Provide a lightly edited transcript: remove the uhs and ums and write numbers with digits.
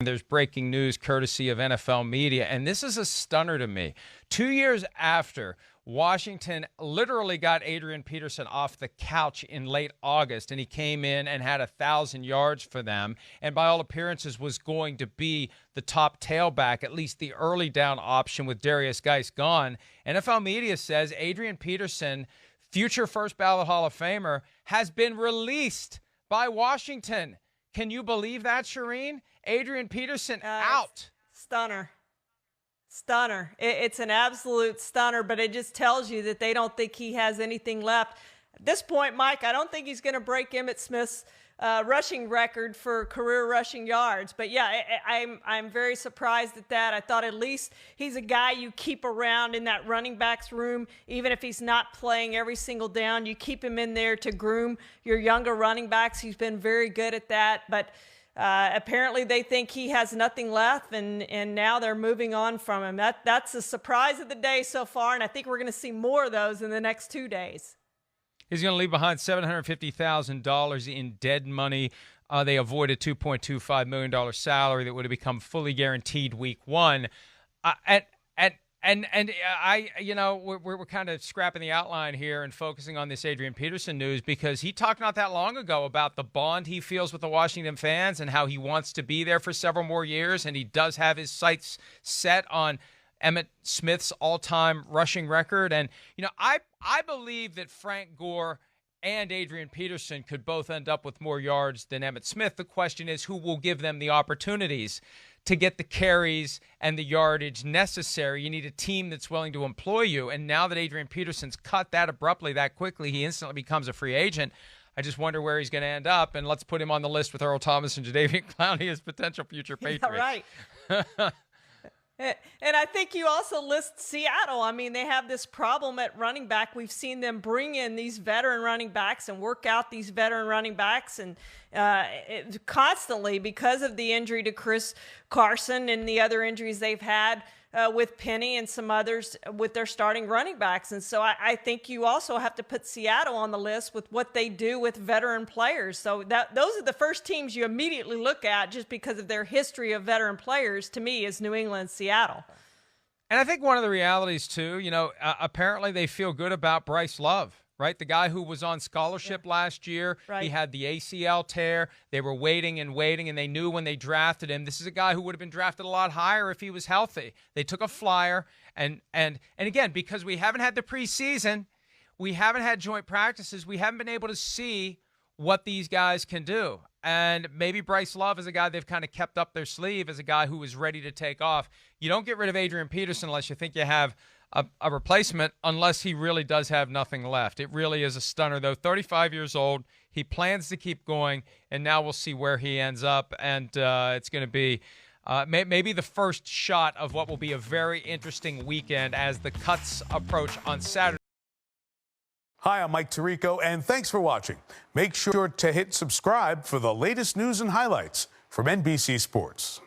There's breaking news courtesy of NFL media, and this is a stunner to me. 2 years after Washington literally got Adrian Peterson off the couch in late August, and he came in and had 1,000 yards for them, and by all appearances was going to be the top tailback, at least the early down option with Darius Geis gone. NFL media says Adrian Peterson, future first ballot Hall of Famer, has been released by Washington. Can you believe that, Shireen? Adrian Peterson out. Stunner. It's an absolute stunner, but it just tells you that they don't think he has anything left. At this point, Mike, I don't think he's going to break Emmitt Smith's rushing record for career rushing yards. But yeah, I'm very surprised at that. I thought at least he's a guy you keep around in that running backs room, even if he's not playing every single down. You keep him in there to groom your younger running backs. He's been very good at that. But apparently they think he has nothing left, and now they're moving on from him. That's a surprise of the day so far, and I think we're going to see more of those in the next 2 days. He's going to leave behind $750,000 in dead money. They avoided $2.25 million salary that would have become fully guaranteed week one. We're kind of scrapping the outline here and focusing on this Adrian Peterson news because he talked not that long ago about the bond he feels with the Washington fans and how he wants to be there for several more years, and he does have his sights set on Emmitt Smith's all-time rushing record. And, I believe that Frank Gore and Adrian Peterson could both end up with more yards than Emmitt Smith. The question is who will give them the opportunities to get the carries and the yardage necessary. You need a team that's willing to employ you. And now that Adrian Peterson's cut that abruptly, that quickly, he instantly becomes a free agent. I just wonder where he's going to end up. And let's put him on the list with Earl Thomas and Jadeveon Clowney as potential future Patriots. Yeah, right. And I think you also list Seattle. I mean, they have this problem at running back. We've seen them bring in these veteran running backs and work out these veteran running backs and constantly because of the injury to Chris Carson and the other injuries they've had with Penny and some others with their starting running backs. And so I think you also have to put Seattle on the list with what they do with veteran players. So those are the first teams you immediately look at just because of their history of veteran players, to me, is New England, Seattle. And I think one of the realities, too, apparently they feel good about Bryce Love. Right, the guy who was on scholarship last year, right. He had the ACL tear. They were waiting, and they knew when they drafted him, this is a guy who would have been drafted a lot higher if he was healthy. They took a flyer, and again, because we haven't had the preseason, we haven't had joint practices, we haven't been able to see what these guys can do. And maybe Bryce Love is a guy they've kind of kept up their sleeve as a guy who is ready to take off. You don't get rid of Adrian Peterson unless you think you have a replacement, unless he really does have nothing left. It really is a stunner, though. 35 years old. He plans to keep going, and now we'll see where he ends up. And it's going to be maybe the first shot of what will be a very interesting weekend as the cuts approach on Saturday. Hi, I'm Mike Tirico, and thanks for watching. Make sure to hit subscribe for the latest news and highlights from NBC Sports.